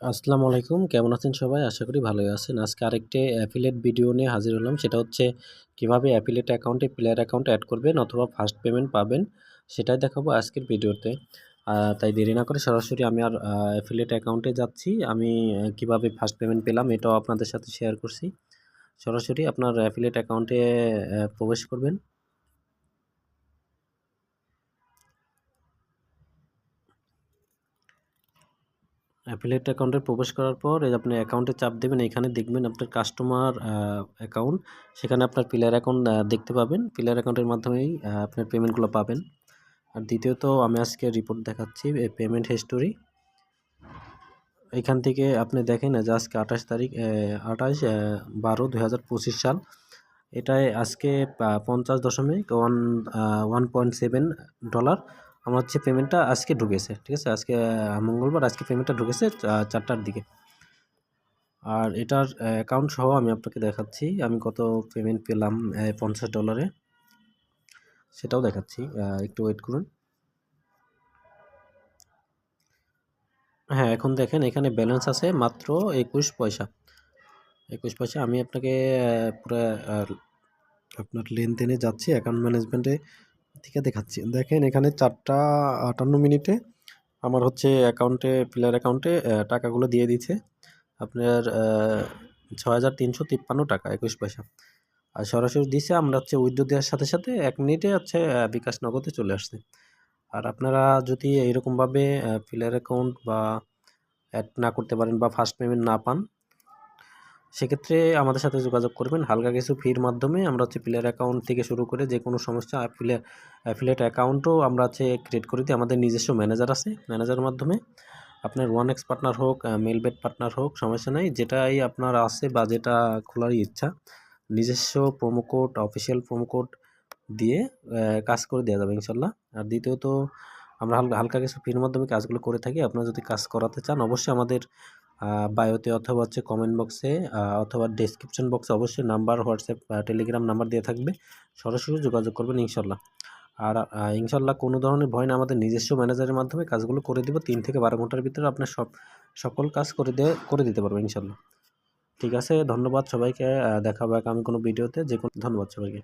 আসসালামু আলাইকুম। কেমন আছেন সবাই? আশা করি ভালোই আছেন। আজকে আরেকটি অ্যাফিলিয়েট ভিডিও নিয়ে হাজির হলাম। সেটা হচ্ছে কিভাবে অ্যাফিলিয়েট অ্যাকাউন্টে প্লেয়ার অ্যাকাউন্ট এড করবেন অথবা ফার্স্ট পেমেন্ট পাবেন, সেটাই দেখাবো আজকের ভিডিওতে। তাই দেরি না করে সরাসরি আমি অ্যাফিলিয়েট অ্যাকাউন্টে যাচ্ছি। আমি কিভাবে ফার্স্ট পেমেন্ট পেলাম এটাও আপনাদের সাথে শেয়ার করছি। সরাসরি আপনার অ্যাফিলিয়েট অ্যাকাউন্টে প্রবেশ করবেন। অ্যাফিলিয়েট অ্যাকাউন্টে প্রবেশ করার পর এই যে আপনি অ্যাকাউন্টে চাপ দেবেন, এখানে দেখবেন আপনার কাস্টমার অ্যাকাউন্ট, সেখানে আপনার প্লেয়ার অ্যাকাউন্ট দেখতে পাবেন। প্লেয়ার অ্যাকাউন্টের মাধ্যমেই আপনার পেমেন্টগুলো পাবেন। আর দ্বিতীয়ত আমি আজকে রিপোর্ট দেখাচ্ছি পেমেন্ট হিস্টোরি। এখান থেকে আপনি দেখেন যে আজকে 28/12/2025 সাল। এটায় আজকে 50.1.7 আমার হচ্ছে পেমেন্টটা আজকে ঢুকেছে। ঠিক আছে, আজকে মঙ্গলবার, আজকে পেমেন্টটা ঢুকেছে 4টার দিকে। আর এটার অ্যাকাউন্ট সহ আমি আপনাকে দেখাচ্ছি আমি কত পেমেন্ট পেলাম $50, সেটাও দেখাচ্ছি। একটু ওয়েট করুন। হ্যাঁ, এখন দেখেন এখানে ব্যালেন্স আছে মাত্র 21 পয়সা। 21 পয়সা। আমি আপনাকে পুরো আপনার লেনদেনে যাচ্ছি, অ্যাকাউন্ট ম্যানেজমেন্টে থেকে দেখাচ্ছি। দেখেন এখানে 4টা 58 মিনিটে আমার হচ্ছে অ্যাকাউন্টে, প্লেয়ার অ্যাকাউন্টে টাকাগুলো দিয়ে দিচ্ছে আপনার 6,353 টাকা 21 পয়সা। আর সরাসরি দিছে, আমরা হচ্ছে উইথড্র দেওয়ার সাথে সাথে 1 মিনিটে হচ্ছে বিকাশ নগদে চলে আসছে। আর আপনারা যদি এইরকমভাবে প্লেয়ার অ্যাকাউন্ট বা অ্যাড না করতে পারেন বা ফার্স্ট পেমেন্ট না পান, সেক্ষেত্রে আমাদের সাথে যোগাযোগ করবেন। হালকা কিছু ফির মাধ্যমে আমরা হচ্ছে প্লেয়ার অ্যাকাউন্ট থেকে শুরু করে যে কোনো সমস্যা অ্যাফিলিয়েট অ্যাকাউন্টও আমরা হচ্ছে ক্রিয়েট করে দিই। আমাদের নিজস্ব ম্যানেজার আছে, ম্যানেজারের মাধ্যমে আপনার 1x পার্টনার হোক, মেলবেট পার্টনার হোক, সমস্যা নাই, যেটাই আপনার আছে বা যেটা খোলার ইচ্ছা, নিজস্ব promo code, official promo code দিয়ে কাজ করে দেওয়া যাবে ইনশাল্লাহ। আর দ্বিতীয়ত আমরা হালকা কিছু ফির মাধ্যমে কাজগুলো করে থাকি। আপনারা যদি কাজ করাতে চান অবশ্যই আমাদের বায়োতে অথবা হচ্ছে কমেন্ট বক্সে অথবা ডেসক্রিপশন বক্সে অবশ্যই নাম্বার, হোয়াটসঅ্যাপ, টেলিগ্রাম নাম্বার দিয়ে থাকবে। সরাসরি যোগাযোগ করবেন ইনশাল্লাহ। আর ইনশাল্লাহ কোনো ধরনের ভয় না, আমাদের নিজস্ব ম্যানেজারের মাধ্যমে কাজগুলো করে দেবো। 3 থেকে 12 ঘন্টার ভিতরে আপনার সকল কাজ করে দিতে পারবো ইনশাল্লাহ। ঠিক আছে, ধন্যবাদ সবাইকে। দেখা হবে আগামী কোনো ভিডিওতে। ধন্যবাদ সবাইকে।